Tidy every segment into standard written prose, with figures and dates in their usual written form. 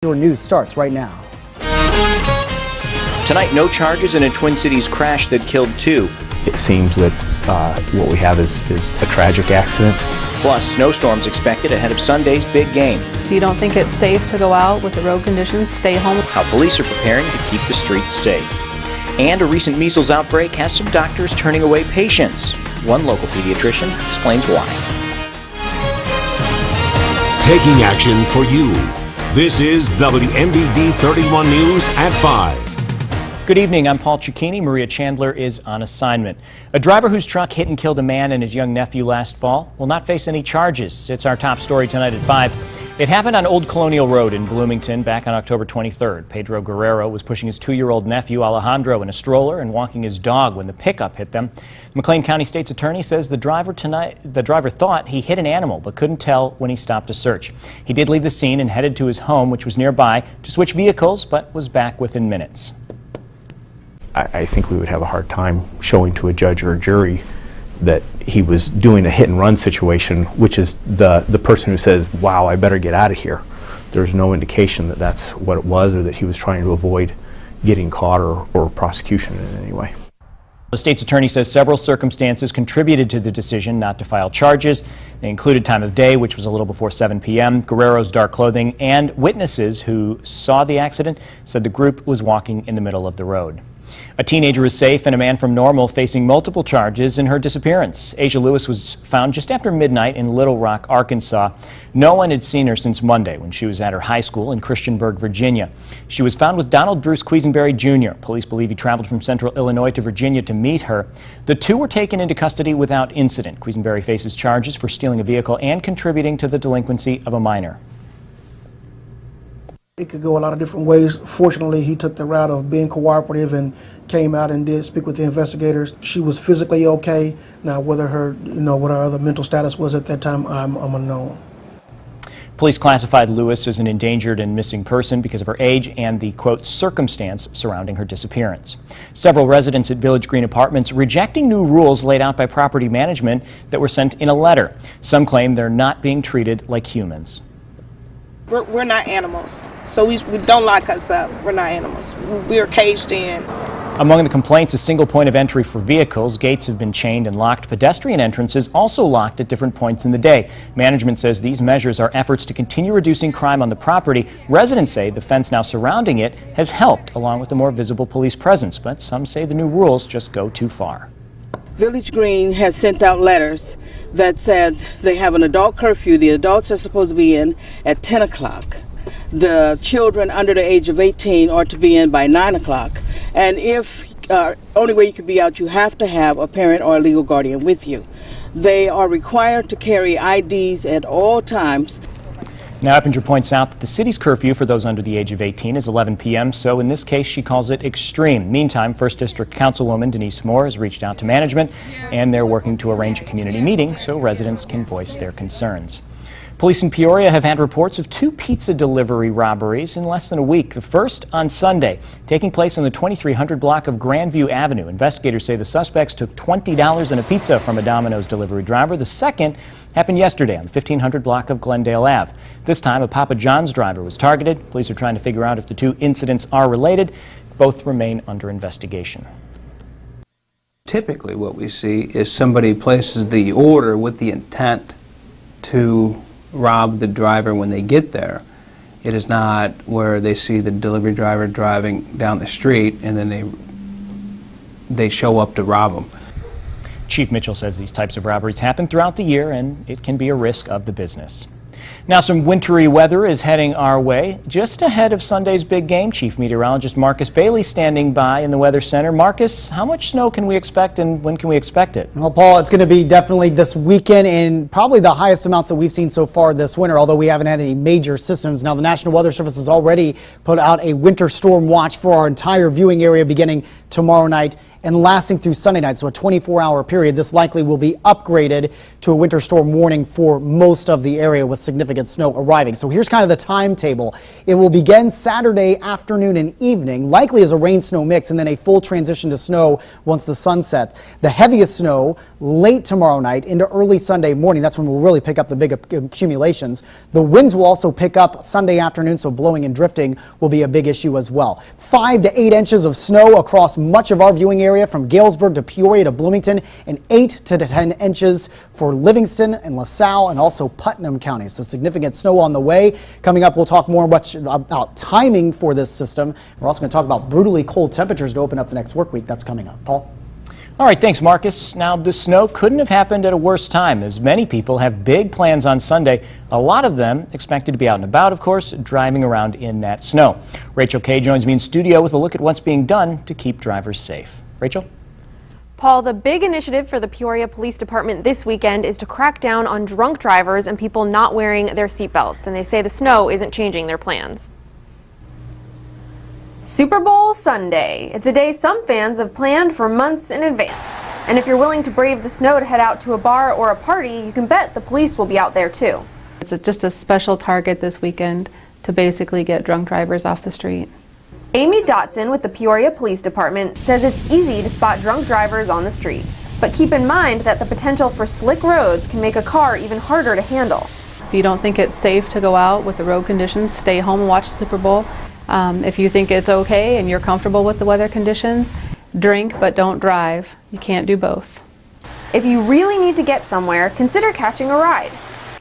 Your news starts right now. Tonight, no charges in a Twin Cities crash that killed two. It seems that what we have is a tragic accident. Plus, snowstorms expected ahead of Sunday's big game. If you don't think it's safe to go out with the road conditions, stay home. How police are preparing to keep the streets safe. And a recent measles outbreak has some doctors turning away patients. One local pediatrician explains why. Taking action for you. This is WMBD 31 News at 5. Good evening, I'm Paul Cicchini. Maria Chandler is on assignment. A driver whose truck hit and killed a man and his young nephew last fall will not face any charges. It's our top story tonight at 5. It happened on Old Colonial Road in Bloomington back on October 23rd. Pedro Guerrero was pushing his 2-year-old nephew Alejandro in a stroller and walking his dog when the pickup hit them. The McLean County State's attorney says the driver thought he hit an animal but couldn't tell when he stopped to search. He did leave the scene and headed to his home, which was nearby, to switch vehicles, but was back within minutes. I think we would have a hard time showing to a judge or a jury that he was doing a hit-and-run situation, which is the person who says, wow, I better get out of here. There's no indication that that's what it was or that he was trying to avoid getting caught or prosecution in any way. The state's attorney says several circumstances contributed to the decision not to file charges. They included time of day, which was a little before 7 p.m., Guerrero's dark clothing, and witnesses who saw the accident said the group was walking in the middle of the road. A teenager is safe and a man from Normal facing multiple charges in her disappearance. Asia Lewis was found just after midnight in Little Rock, Arkansas. No one had seen her since Monday when she was at her high school in Christiansburg, Virginia. She was found with Donald Bruce Quisenberry Jr. Police believe he traveled from central Illinois to Virginia to meet her. The two were taken into custody without incident. Quisenberry faces charges for stealing a vehicle and contributing to the delinquency of a minor. It could go a lot of different ways. Fortunately, he took the route of being cooperative and came out and did speak with the investigators. She was physically okay. Now, whether her, what her other mental status was at that time, I'm unknown. Police classified Lewis as an endangered and missing person because of her age and the, quote, circumstance surrounding her disappearance. Several residents at Village Green Apartments rejecting new rules laid out by property management that were sent in a letter. Some claim they're not being treated like humans. We're not animals, so we don't lock us up. We're not animals. We are caged in. Among the complaints, a single point of entry for vehicles. Gates have been chained and locked. Pedestrian entrances also locked at different points in the day. Management says these measures are efforts to continue reducing crime on the property. Residents say the fence now surrounding it has helped, along with a more visible police presence. But some say the new rules just go too far. Village Green has sent out letters that said they have an adult curfew. The adults are supposed to be in at 10 o'clock. The children under the age of 18 are to be in by 9 o'clock. And if only way you can be out, you have to have a parent or a legal guardian with you. They are required to carry IDs at all times. Now, Eppinger points out that the city's curfew for those under the age of 18 is 11 p.m., so in this case she calls it extreme. Meantime, 1st District Councilwoman Denise Moore has reached out to management, and they're working to arrange a community meeting so residents can voice their concerns. Police in Peoria have had reports of 2 pizza delivery robberies in less than a week. The first on Sunday, taking place on the 2300 block of Grandview Avenue. Investigators say the suspects took $20 in a pizza from a Domino's delivery driver. The second happened yesterday on the 1500 block of Glendale Ave. This time, a Papa John's driver was targeted. Police are trying to figure out if the 2 incidents are related. Both remain under investigation. Typically what we see is somebody places the order with the intent to rob the driver when they get there. It is not where they see the delivery driver driving down the street and then they show up to rob them. Chief Mitchell says these types of robberies happen throughout the year and it can be a risk of the business. Now, some wintry weather is heading our way. Just ahead of Sunday's big game, Chief Meteorologist Marcus Bailey standing by in the Weather Center. Marcus, how much snow can we expect and when can we expect it? Well, Paul, it's going to be definitely this weekend and probably the highest amounts that we've seen so far this winter, although we haven't had any major systems. Now, the National Weather Service has already put out a winter storm watch for our entire viewing area beginning tomorrow night and lasting through Sunday night, so a 24-hour period. This likely will be upgraded to a winter storm warning for most of the area with significant snow arriving. So here's kind of the timetable. It will begin Saturday afternoon and evening, likely as a rain-snow mix, and then a full transition to snow once the sun sets. The heaviest snow late tomorrow night into early Sunday morning. That's when we'll really pick up the big accumulations. The winds will also pick up Sunday afternoon, so blowing and drifting will be a big issue as well. 5 to 8 inches of snow across much of our viewing area from Galesburg to Peoria to Bloomington, and 8 to 10 inches for Livingston and LaSalle and also Putnam counties. So significant snow on the way. Coming up, we'll talk more about timing for this system. We're also going to talk about brutally cold temperatures to open up the next work week. That's coming up. Paul? All right, thanks, Marcus. Now, the snow couldn't have happened at a worse time, as many people have big plans on Sunday. A lot of them expected to be out and about, of course, driving around in that snow. Rachel Kay joins me in studio with a look at what's being done to keep drivers safe. Rachel? Paul, the big initiative for the Peoria Police Department this weekend is to crack down on drunk drivers and people not wearing their seatbelts, and they say the snow isn't changing their plans. Super Bowl Sunday. It's a day some fans have planned for months in advance. And if you're willing to brave the snow to head out to a bar or a party, you can bet the police will be out there too. It's just a special target this weekend to basically get drunk drivers off the street. Amy Dotson with the Peoria Police Department says it's easy to spot drunk drivers on the street. But keep in mind that the potential for slick roads can make a car even harder to handle. If you don't think it's safe to go out with the road conditions, stay home and watch the Super Bowl. If you think it's okay and you're comfortable with the weather conditions, drink but don't drive. You can't do both. If you really need to get somewhere, consider catching a ride.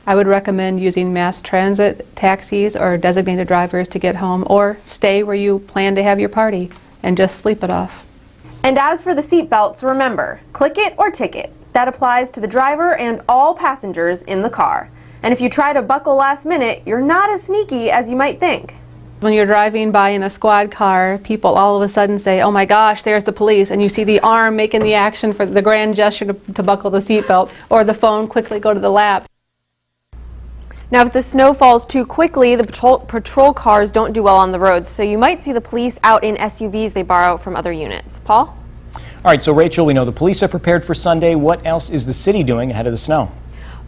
I would recommend using mass transit, taxis, or designated drivers to get home, or stay where you plan to have your party and just sleep it off. And as for the seatbelts, remember, click it or ticket. That applies to the driver and all passengers in the car. And if you try to buckle last minute, you're not as sneaky as you might think. When you're driving by in a squad car, people all of a sudden say, oh my gosh, there's the police, and you see the arm making the action for the grand gesture to buckle the seatbelt, or the phone quickly go to the lap. Now, if the snow falls too quickly, the patrol cars don't do well on the roads, so you might see the police out in SUVs they borrow from other units. Paul? All right, so Rachel, we know the police are prepared for Sunday. What else is the city doing ahead of the snow?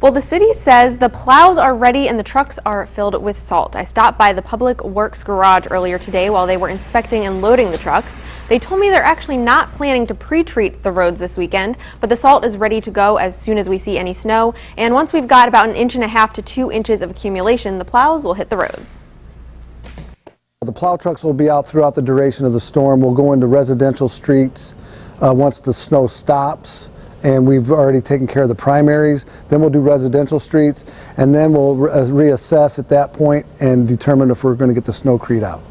Well, the city says the plows are ready and the trucks are filled with salt. I stopped by the Public Works garage earlier today while they were inspecting and loading the trucks. They told me they're actually not planning to pre-treat the roads this weekend, but the salt is ready to go as soon as we see any snow. And once we've got about 1.5 inches to 2 inches of accumulation, the plows will hit the roads. The plow trucks will be out throughout the duration of the storm. We'll go into residential streets once the snow stops. And we've already taken care of the primaries. Then we'll do residential streets, and then we'll reassess at that point and determine if we're going to get the snowcrete out.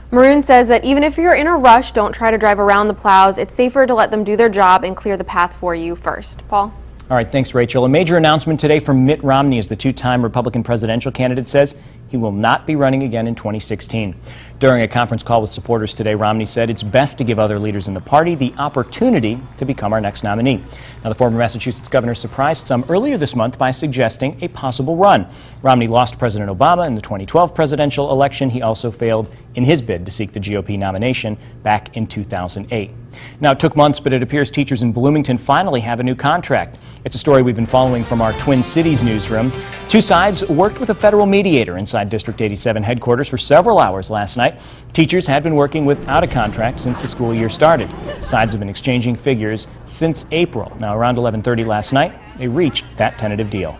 Maroon says that even if you're in a rush, don't try to drive around the plows. It's safer to let them do their job and clear the path for you first. Paul? All right, thanks, Rachel. A major announcement today from Mitt Romney as the two-time Republican presidential candidate says he will not be running again in 2016. During a conference call with supporters today, Romney said it's best to give other leaders in the party the opportunity to become our next nominee. Now, the former Massachusetts governor surprised some earlier this month by suggesting a possible run. Romney lost President Obama in the 2012 presidential election. He also failed in his bid to seek the GOP nomination back in 2008. Now, it took months, but it appears teachers in Bloomington finally have a new contract. It's a story we've been following from our Twin Cities newsroom. Two sides worked with a federal mediator inside District 87 headquarters for several hours last night. Teachers had been working without a contract since the school year started. Sides have been exchanging figures since April. Now, around 11:30 last night, they reached that tentative deal.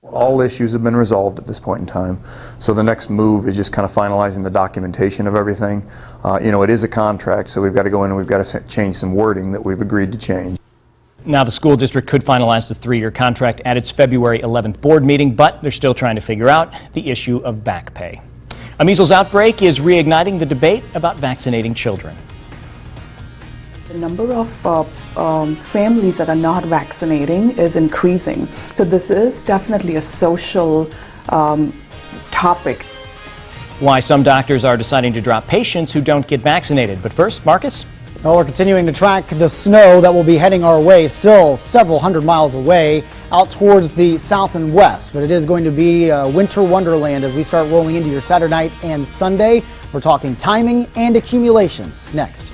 All issues have been resolved at this point in time, so the next move is just kind of finalizing the documentation of everything. It is a contract, so we've got to go in and we've got to change some wording that we've agreed to change. Now, the school district could finalize the 3-year contract at its February 11th board meeting, but they're still trying to figure out the issue of back pay. A measles outbreak is reigniting the debate about vaccinating children. The number of families that are not vaccinating is increasing. So this is definitely a social topic. Why some doctors are deciding to drop patients who don't get vaccinated. But first, Marcus? Well, we're continuing to track the snow that will be heading our way, still several hundred miles away, out towards the south and west. But it is going to be a winter wonderland as we start rolling into your Saturday night and Sunday. We're talking timing and accumulations next.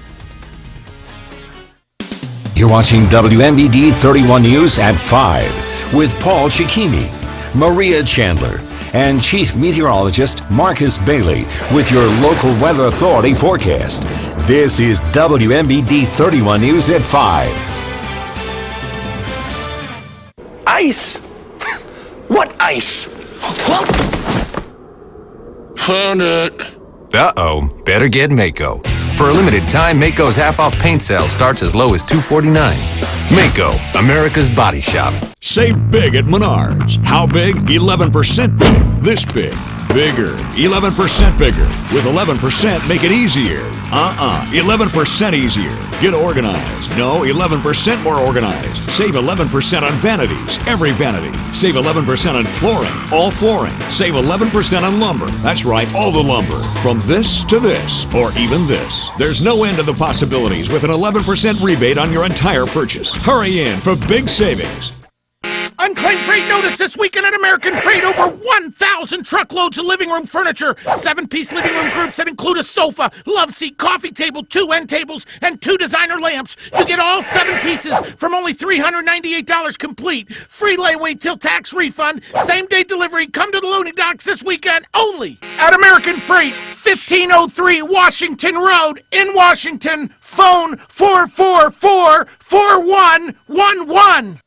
You're watching WMBD 31 News at 5 with Paul Chikimi, Maria Chandler, and Chief Meteorologist Marcus Bailey with your local weather authority forecast. This is WMBD 31 News at 5. Ice? What ice? Found it. Uh-oh, better get Mako. For a limited time, Mako's half-off paint sale starts as low as $2.49. Mako, America's Body Shop. Save big at Menards. How big? 11% big. This big. Bigger. 11% bigger. With 11%, make it easier. 11% easier. Get organized. No, 11% more organized. Save 11% on vanities. Every vanity. Save 11% on flooring. All flooring. Save 11% on lumber. That's right, all the lumber. From this to this, or even this. There's no end to the possibilities with an 11% rebate on your entire purchase. Hurry in for big savings. Unclaimed freight notice this weekend at American Freight. Over 1,000 truckloads of living room furniture. 7-piece living room groups that include a sofa, love seat, coffee table, 2 end tables, and 2 designer lamps. You get all 7 pieces from only $398 complete. Free layaway till tax refund. Same-day delivery. Come to the loading docks this weekend only at American Freight, 1503 Washington Road in Washington. Phone 444-4111.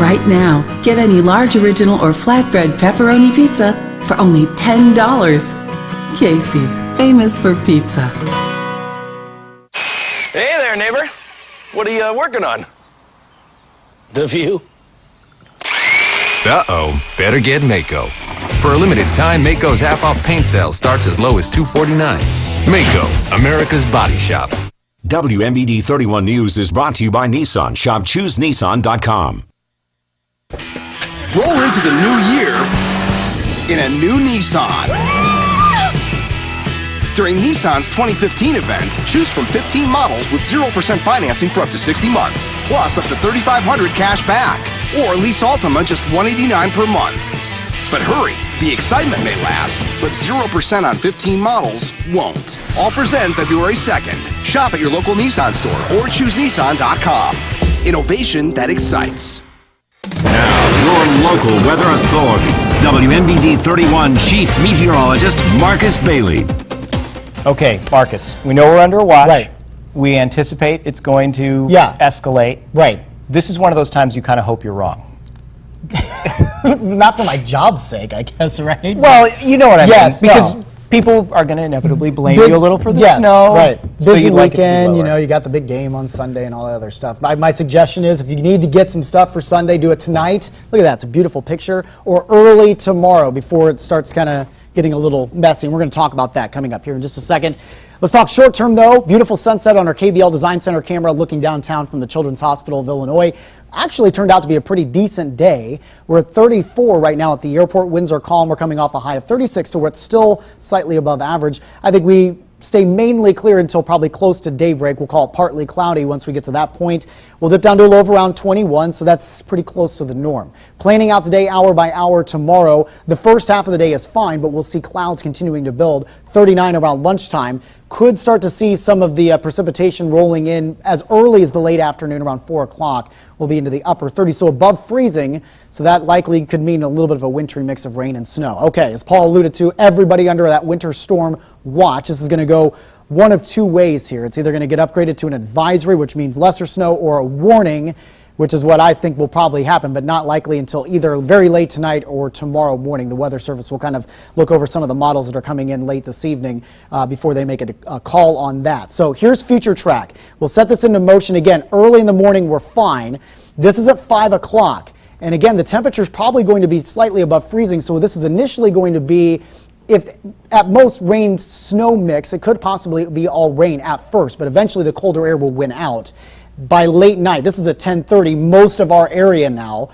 Right now, get any large original or flatbread pepperoni pizza for only $10. Casey's, famous for pizza. Hey there, neighbor. What are you working on? The View? Uh-oh, better get Mako. For a limited time, Mako's half-off paint sale starts as low as $2.49. Mako, America's Body Shop. WMBD 31 News is brought to you by Nissan. Shop ChooseNissan.com. Roll into the new year in a new Nissan. During Nissan's 2015 event, choose from 15 models with 0% financing for up to 60 months, plus up to $3,500 cash back. Or lease Altima just $189 per month. But hurry, the excitement may last, but 0% on 15 models won't. Offers end February 2nd. Shop at your local Nissan store or ChooseNissan.com. Innovation that excites. Now, your local weather authority. WMBD 31 Chief Meteorologist Marcus Bailey. Okay, Marcus, we know we're under a watch. Right. We anticipate it's going to escalate. Right. This is one of those times you kind of hope you're wrong. Not for my job's sake, I guess, right? Well, you know what I mean. Because no. people are going to inevitably blame you a little for the snow. Right. So Busy you'd like it to be weekend, you lower. know, you got the big game on Sunday and all that other stuff. My suggestion is if you need to get some stuff for Sunday, do it tonight. Look at that, it's a beautiful picture. Or early tomorrow before it starts kind of getting a little messy. And we're going to talk about that coming up here in just a second. Let's talk short term though. Beautiful sunset on our KBL Design Center camera looking downtown from the Children's Hospital of Illinois. Actually turned out to be a pretty decent day. We're at 34 right now at the airport. Winds are calm. We're coming off a high of 36, so we're still slightly above average. I think we stay mainly clear until probably close to daybreak. We'll call it partly cloudy once we get to that point. We'll dip down to a low of around 21, so that's pretty close to the norm. Planning out the day hour by hour tomorrow. The first half of the day is fine, but we'll see clouds continuing to build. 39 around lunchtime. Could start to see some of the precipitation rolling in as early as the late afternoon around 4 o'clock. We'll be into the upper 30s, so above freezing. So that likely could mean a little bit of a wintry mix of rain and snow. Okay, as Paul alluded to, everybody under that winter storm watch. This is going to go one of two ways here. It's either going to get upgraded to an advisory, which means lesser snow, or a warning, which is what I think will probably happen, but not likely until either very late tonight or tomorrow morning. The Weather Service will kind of look over some of the models that are coming in late this evening before they make a call on that. So here's Future Track. We'll set this into motion again. Early in the morning, we're fine. This is at 5 o'clock. And again, the temperature is probably going to be slightly above freezing, so this is initially going to be, if at most rain snow mix, it could possibly be all rain at first, but eventually the colder air will win out. By late night, this is at 10:30, most of our area now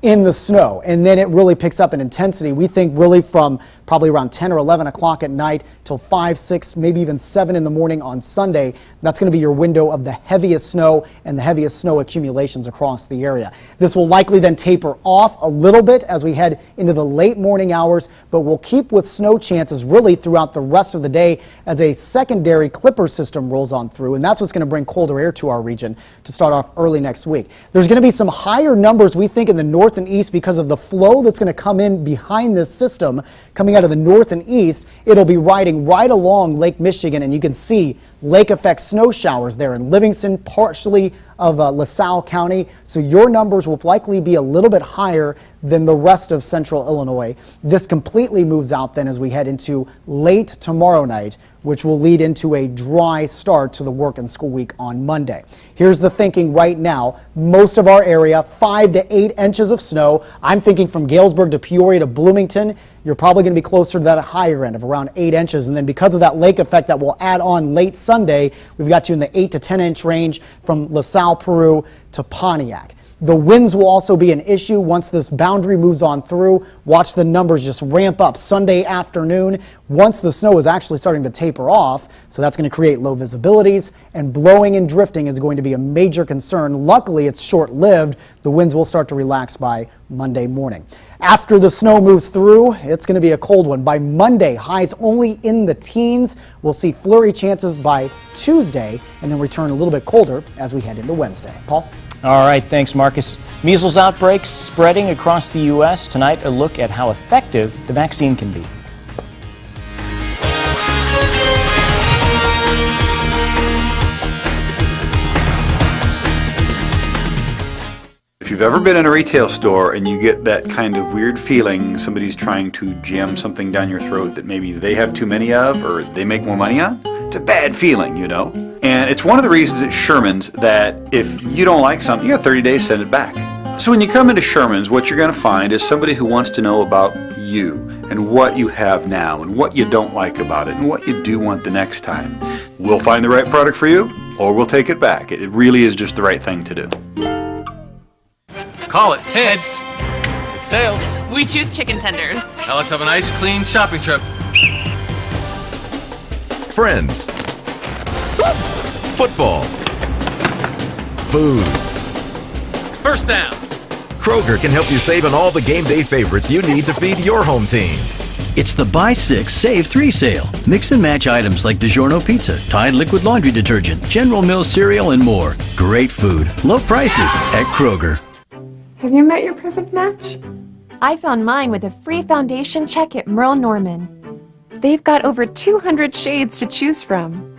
in the snow, and then it really picks up in intensity. We think really from probably around 10 or 11 o'clock at night till 5, 6, maybe even 7 in the morning on Sunday. That's going to be your window of the heaviest snow and the heaviest snow accumulations across the area. This will likely then taper off a little bit as we head into the late morning hours, but we'll keep with snow chances really throughout the rest of the day as a secondary clipper system rolls on through, and that's what's going to bring colder air to our region to start off early next week. There's going to be some higher numbers, we think, in the north and east because of the flow that's going to come in behind this system coming out of the north and east. It'll be riding right along Lake Michigan, and you can see lake effect snow showers there in Livingston, partially of LaSalle County. So your numbers will likely be a little bit higher than the rest of central Illinois. This completely moves out then as we head into late tomorrow night, which will lead into a dry start to the work and school week on Monday. Here's the thinking right now. Most of our area, 5 to 8 inches of snow. I'm thinking from Galesburg to Peoria to Bloomington, you're probably going to be closer to that higher end of around 8 inches. And then because of that lake effect that will add on late Sunday, we've got you in the 8 to 10 inch range from LaSalle, Peru to Pontiac. The winds will also be an issue once this boundary moves on through. Watch the numbers just ramp up Sunday afternoon once the snow is actually starting to taper off. So that's going to create low visibilities, and blowing and drifting is going to be a major concern. Luckily, it's short-lived. The winds will start to relax by Monday morning. After the snow moves through, it's going to be a cold one. By Monday, highs only in the teens. We'll see flurry chances by Tuesday and then return a little bit colder as we head into Wednesday. Paul? All right, thanks, Marcus. Measles outbreaks spreading across the U.S. Tonight, a look at how effective the vaccine can be. If you've ever been in a retail store and you get that kind of weird feeling somebody's trying to jam something down your throat that maybe they have too many of or they make more money on, it's a bad feeling, you know. And it's one of the reasons at Sherman's that if you don't like something, you got 30 days to send it back. So when you come into Sherman's, what you're going to find is somebody who wants to know about you and what you have now and what you don't like about it and what you do want the next time. We'll find the right product for you or we'll take it back. It really is just the right thing to do. Call it heads. It's tails. We choose chicken tenders. Now let's have a nice, clean shopping trip. Friends. Football. Food. First down. Kroger can help you save on all the game day favorites you need to feed your home team. It's the Buy 6, Save 3 sale. Mix and match items like DiGiorno pizza, Tide liquid laundry detergent, General Mills cereal, and more. Great food, low prices at Kroger. Have you met your perfect match? I found mine with a free foundation check at Merle Norman. They've got over 200 shades to choose from.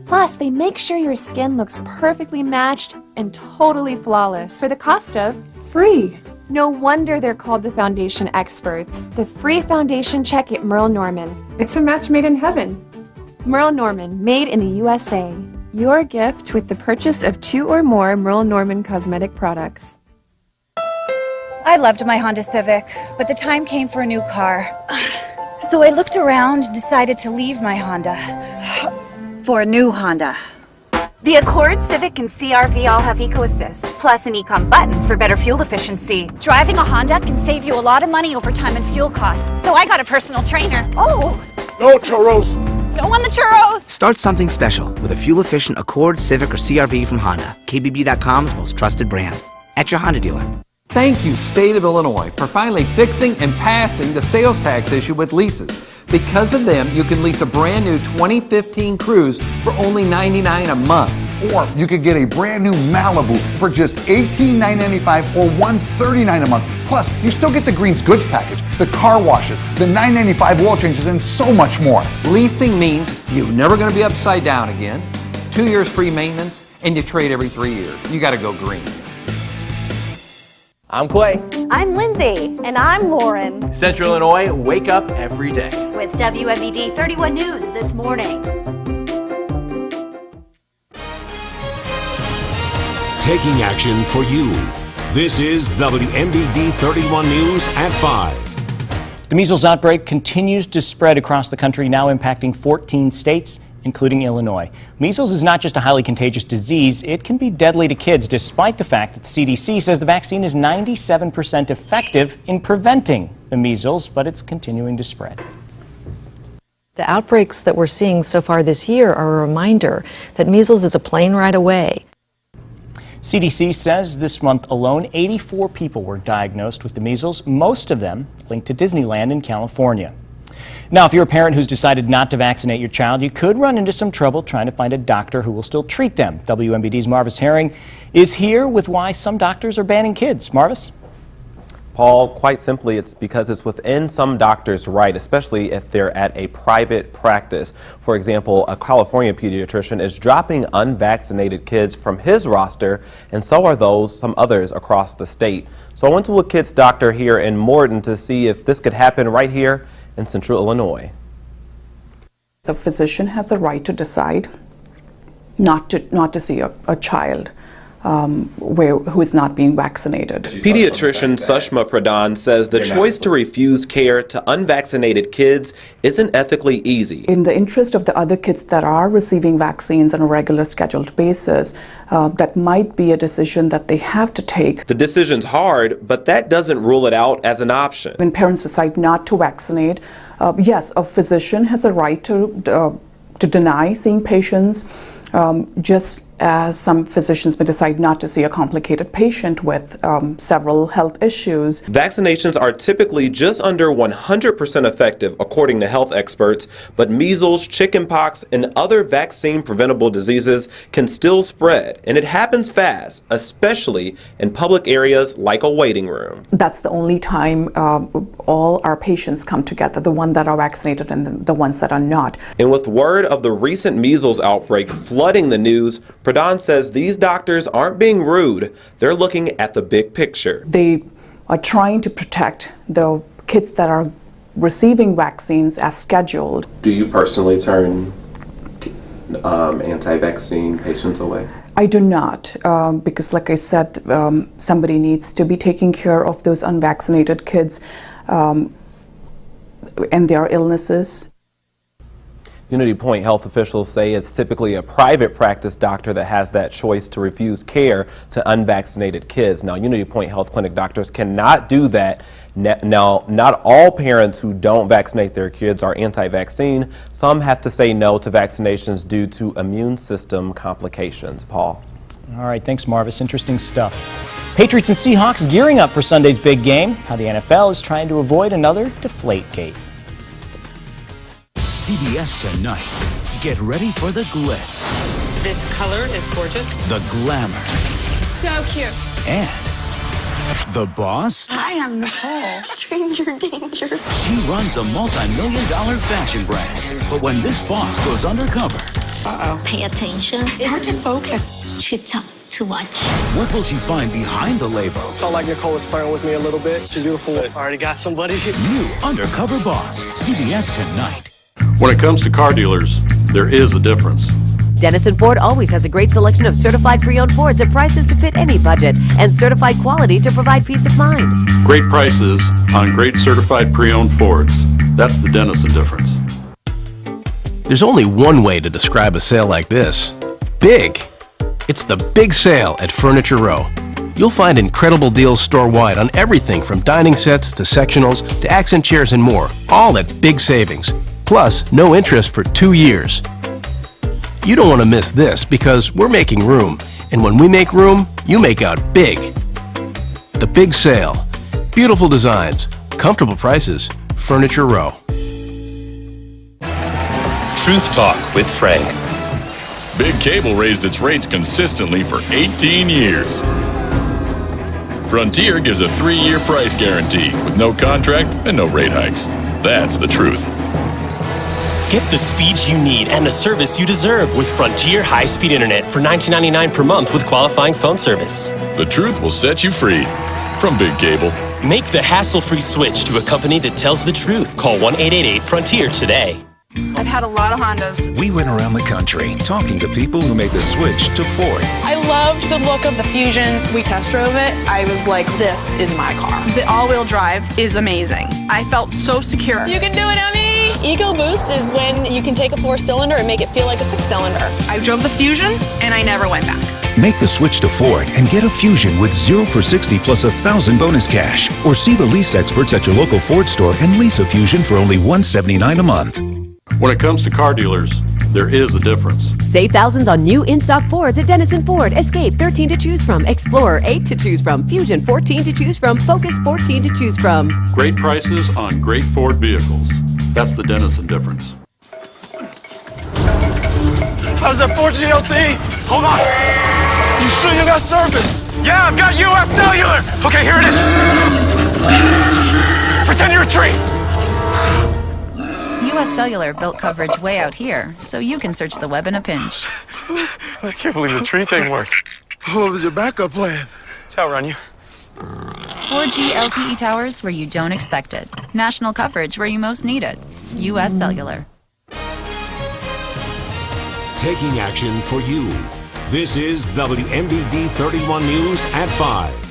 Plus, they make sure your skin looks perfectly matched and totally flawless for the cost of free. No wonder they're called the foundation experts. The free foundation check at Merle Norman. It's a match made in heaven. Merle Norman, made in the USA. Your gift with the purchase of 2 or more Merle Norman cosmetic products. I loved my Honda Civic, but the time came for a new car. So I looked around and decided to leave my Honda for a new Honda. The Accord, Civic, and CR-V all have EcoAssist, plus an Econ button for better fuel efficiency. Driving a Honda can save you a lot of money over time and fuel costs, so I got a personal trainer. Oh! No churros! Go on the churros! Start something special with a fuel-efficient Accord, Civic, or CR-V from Honda, KBB.com's most trusted brand. At your Honda dealer. Thank you, State of Illinois, for finally fixing and passing the sales tax issue with leases. Because of them, you can lease a brand new 2015 Cruze for only $99 a month. Or you could get a brand new Malibu for just $18,995 or $139 a month. Plus, you still get the Green's Goods package, the car washes, the $9.95 oil changes, and so much more. Leasing means you're never going to be upside down again, 2 years free maintenance, and you trade every 3 years. You got to go green. I'm Clay. I'm Lindsay. And I'm Lauren. Central Illinois, wake up every day. With WMBD 31 News this morning. Taking action for you. This is WMBD 31 News at 5. The measles outbreak continues to spread across the country, now impacting 14 states, including Illinois. Measles is not just a highly contagious disease, it can be deadly to kids, despite the fact that the CDC says the vaccine is 97% effective in preventing the measles, but it's continuing to spread. The outbreaks that we're seeing so far this year are a reminder that measles is a plane ride away. CDC says this month alone, 84 people were diagnosed with the measles, most of them linked to Disneyland in California. Now, if you're a parent who's decided not to vaccinate your child, you could run into some trouble trying to find a doctor who will still treat them. WMBD's Marvis Herring is here with why some doctors are banning kids. Marvis? Paul, quite simply, it's because it's within some doctors' right, especially if they're at a private practice. For example, a California pediatrician is dropping unvaccinated kids from his roster, and so are some others across the state. So I went to a kid's doctor here in Morton to see if this could happen right here in Central Illinois. A physician has the right to decide not to see a child who is not being vaccinated. Pediatrician Sushma Pradhan says the choice to refuse care to unvaccinated kids isn't ethically easy. In the interest of the other kids that are receiving vaccines on a regular scheduled basis, that might be a decision that they have to take. The decision's hard, but that doesn't rule it out as an option. When parents decide not to vaccinate, yes, a physician has a right to deny seeing patients, just as some physicians may decide not to see a complicated patient with several health issues. Vaccinations are typically just under 100% effective, according to health experts, but measles, chickenpox, and other vaccine-preventable diseases can still spread, and it happens fast, especially in public areas like a waiting room. That's the only time all our patients come together, the ones that are vaccinated and the ones that are not. And with word of the recent measles outbreak flooding the news, Pradhan says these doctors aren't being rude. They're looking at the big picture. They are trying to protect the kids that are receiving vaccines as scheduled. Do you personally turn anti-vaccine patients away? I do not, because like I said, somebody needs to be taking care of those unvaccinated kids and their illnesses. Unity Point health officials say it's typically a private practice doctor that has that choice to refuse care to unvaccinated kids. Now, Unity Point Health Clinic doctors cannot do that. Now, not all parents who don't vaccinate their kids are anti-vaccine. Some have to say no to vaccinations due to immune system complications. Paul? All right, thanks, Marvis. Interesting stuff. Patriots and Seahawks gearing up for Sunday's big game. How the NFL is trying to avoid another Deflategate. CBS Tonight. Get ready for the glitz. This color is gorgeous. The glamour. So cute. And the boss? Hi, I'm Nicole. Stranger danger. She runs a multi-million-dollar fashion brand. But when this boss goes undercover... Uh-oh. Pay attention. It's hard to focus. She talked too much. What will she find behind the label? Felt like Nicole was flirting with me a little bit. She's beautiful. I already got somebody. New Undercover Boss. CBS Tonight. When it comes to car dealers, there is a difference. Dennison Ford always has a great selection of certified pre-owned Fords at prices to fit any budget and certified quality to provide peace of mind. Great prices on great certified pre-owned Fords. That's the Dennison difference. There's only one way to describe a sale like this. Big. It's the big sale at Furniture Row. You'll find incredible deals store-wide on everything from dining sets to sectionals to accent chairs and more, all at big savings. Plus, no interest for 2 years. You don't want to miss this because we're making room. And when we make room, you make out big. The big sale. Beautiful designs, comfortable prices, Furniture Row. Truth Talk with Frank. Big Cable raised its rates consistently for 18 years. Frontier gives a 3-year price guarantee with no contract and no rate hikes. That's the truth. Get the speeds you need and the service you deserve with Frontier High-Speed Internet for $19.99 per month with qualifying phone service. The truth will set you free from Big Cable. Make the hassle-free switch to a company that tells the truth. Call 1-888-FRONTIER today. I've had a lot of Hondas. We went around the country talking to people who made the switch to Ford. I loved the look of the Fusion. We test drove it. I was like, this is my car. The all-wheel drive is amazing. I felt so secure. You can do it, Emmy! EcoBoost is when you can take a 4-cylinder and make it feel like a 6-cylinder. I drove the Fusion, and I never went back. Make the switch to Ford and get a Fusion with 0 for 60 plus 1,000 bonus cash. Or see the lease experts at your local Ford store and lease a Fusion for only $179 a month. When it comes to car dealers, there is a difference. Save thousands on new in-stock Fords at Denison Ford. Escape 13 to choose from, Explorer 8 to choose from, Fusion 14 to choose from, Focus 14 to choose from. Great prices on great Ford vehicles. That's the Denison difference. How's that 4G LTE? Hold on. You sure you got service? Yeah, I've got US Cellular. Okay, here it is. Pretend you're a tree. US Cellular built coverage way out here, so you can search the web in a pinch. I can't believe the tree thing worked. What was your backup plan? Tower on you. 4G LTE towers where you don't expect it. National coverage where you most need it. US Cellular. Taking action for you. This is WMBD 31 News at 5.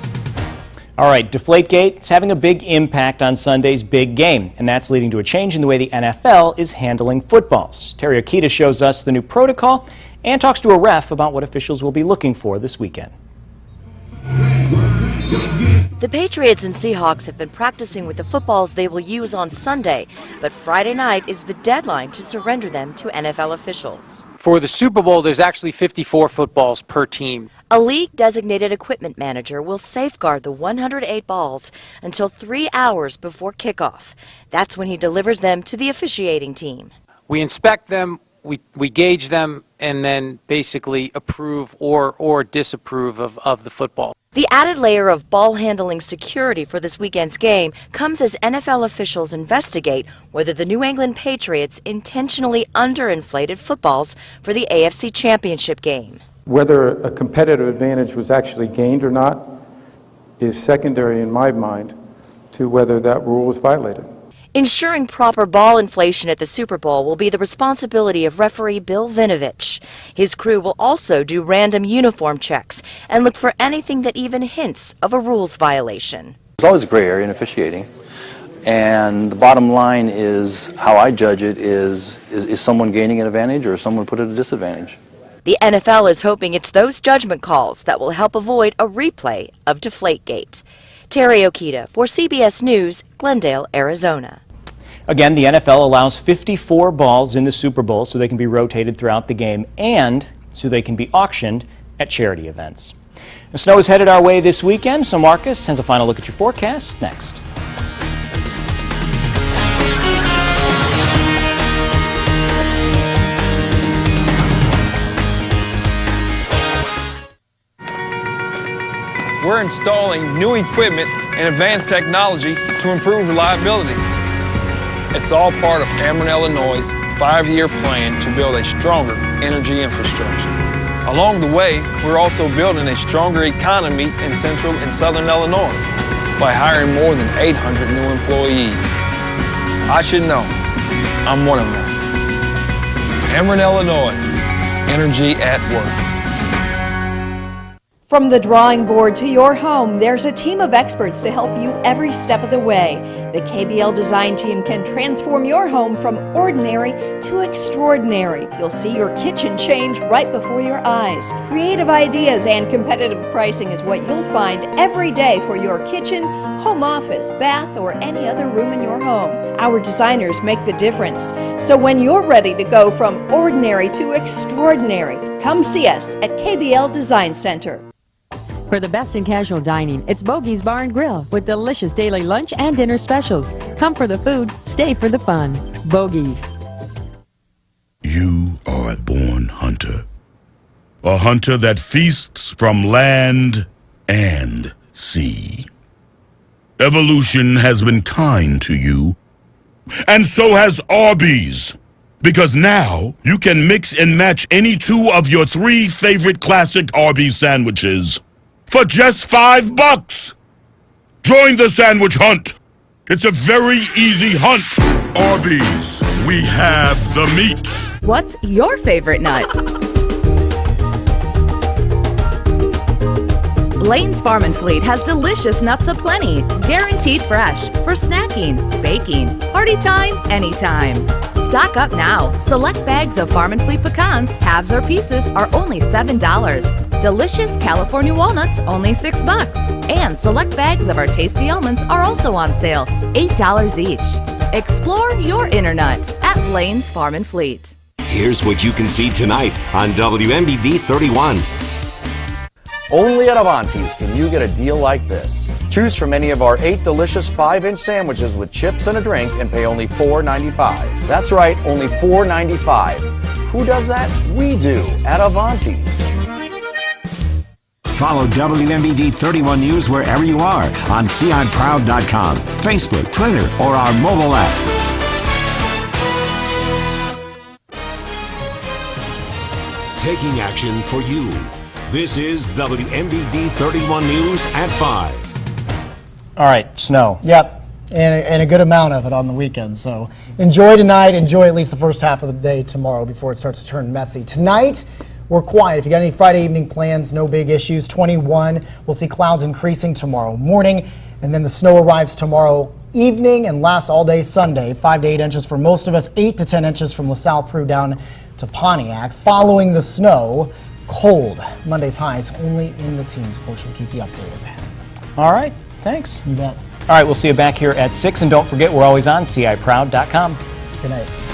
All right, Deflategate is having a big impact on Sunday's big game, and that's leading to a change in the way the NFL is handling footballs. Terry Okita shows us the new protocol and talks to a ref about what officials will be looking for this weekend. The Patriots and Seahawks have been practicing with the footballs they will use on Sunday, but Friday night is the deadline to surrender them to NFL officials. For the Super Bowl, there's actually 54 footballs per team. A league-designated equipment manager will safeguard the 108 balls until 3 hours before kickoff. That's when he delivers them to the officiating team. We inspect them, we gauge them, and then basically approve or disapprove of the football. The added layer of ball handling security for this weekend's game comes as NFL officials investigate whether the New England Patriots intentionally underinflated footballs for the AFC Championship game. Whether a competitive advantage was actually gained or not is secondary in my mind to whether that rule was violated. Ensuring proper ball inflation at the Super Bowl will be the responsibility of referee Bill Vinovich. His crew will also do random uniform checks and look for anything that even hints of a rules violation. There's always a gray area in officiating, and the bottom line is, how I judge it is someone gaining an advantage or someone put at a disadvantage? The NFL is hoping it's those judgment calls that will help avoid a replay of Deflategate. Terry Okita for CBS News, Glendale, Arizona. Again, the NFL allows 54 balls in the Super Bowl so they can be rotated throughout the game and so they can be auctioned at charity events. The snow is headed our way this weekend, so Marcus has a final look at your forecast next. We're installing new equipment and advanced technology to improve reliability. It's all part of Ameren, Illinois' 5-year plan to build a stronger energy infrastructure. Along the way, we're also building a stronger economy in central and southern Illinois by hiring more than 800 new employees. I should know. I'm one of them. Ameren, Illinois. Energy at work. From the drawing board to your home, there's a team of experts to help you every step of the way. The KBL design team can transform your home from ordinary to extraordinary. You'll see your kitchen change right before your eyes. Creative ideas and competitive pricing is what you'll find every day for your kitchen, home office, bath, or any other room in your home. Our designers make the difference. So when you're ready to go from ordinary to extraordinary, come see us at KBL Design Center. For the best in casual dining, it's Bogey's Bar and Grill with delicious daily lunch and dinner specials. Come for the food, stay for the fun. Bogey's. You are a born hunter. A hunter that feasts from land and sea. Evolution has been kind to you, and so has Arby's. Because now, you can mix and match any 2 of your 3 favorite classic Arby's sandwiches for just $5. Join the sandwich hunt. It's a very easy hunt. Arby's, we have the meats. What's your favorite nut? Blaine's Farm and Fleet has delicious nuts aplenty, guaranteed fresh, for snacking, baking, party time, anytime. Stock up now. Select bags of Farm and Fleet pecans, halves or pieces, are only $7. Delicious California walnuts, only $6. And select bags of our tasty almonds are also on sale, $8 each. Explore your inner nut at Lane's Farm and Fleet. Here's what you can see tonight on WMBD 31. Only at Avanti's can you get a deal like this. Choose from any of our 8 delicious 5-inch sandwiches with chips and a drink and pay only $4.95. That's right, only $4.95. Who does that? We do at Avanti's. Follow WMBD 31 News wherever you are on CIProud.com, Facebook, Twitter, or our mobile app. Taking action for you. This is WMBD 31 News at 5. All right, snow. Yep, and a good amount of it on the weekend. So enjoy tonight. Enjoy at least the first half of the day tomorrow before it starts to turn messy. Tonight, we're quiet. If you got any Friday evening plans, no big issues. 21. We'll see clouds increasing tomorrow morning, and then the snow arrives tomorrow evening and lasts all day Sunday. 5 to 8 inches for most of us. 8 to 10 inches from LaSalle, Peru down to Pontiac. Following the snow, cold. Monday's highs only in the teens. Of course, we'll keep you updated. All right, thanks. You bet. All right, we'll see you back here at 6, and don't forget, we're always on CIProud.com. Good night.